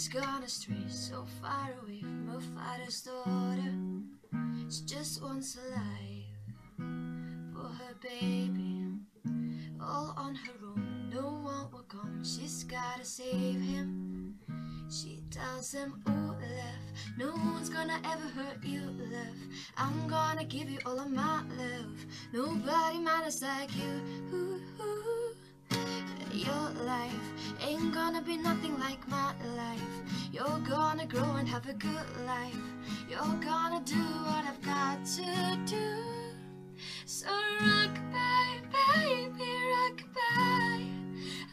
She's gone astray, so far away from her father's daughter. She just wants a life for her baby, all on her own. No one will come, she's gotta save him. She tells him, ooh, love, no one's gonna ever hurt you, love. I'm gonna give you all of my love. Nobody matters like you. Ooh, ooh. Your life ain't gonna be nothing like my life. You're gonna grow and have a good life. You're gonna do what I've got to do. So rock-a-bye, baby, rock-a-bye.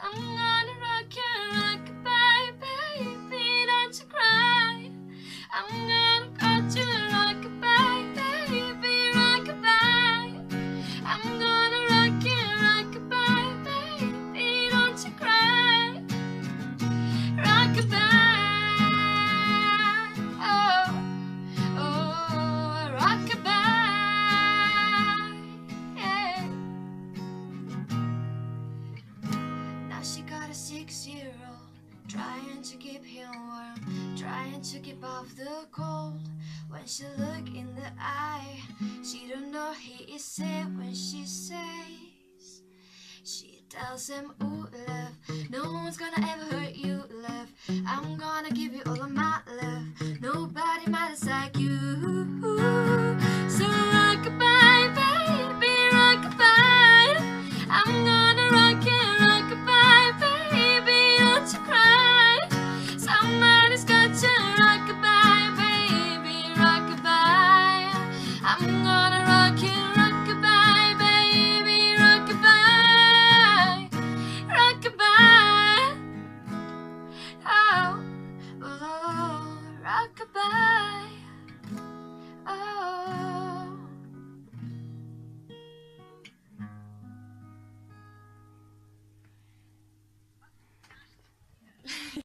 I'm gonna rock you, rock-a-bye, baby, don't you cry. I'm gonna cut you, rock-a-bye, baby, rock-a-bye. I'm gonna rock you, rock-a-bye, baby, don't you cry. Rock-a-bye, oh, oh, rock-a-bye, yeah. Now she got a 6-year-old, trying to keep him warm, trying to keep off the cold. When she look in the eye, she don't know he is safe when she says. She tells him, ooh, love, no one's gonna ever hurt you, love. I'm gonna give you all of my love. Nobody matters like you.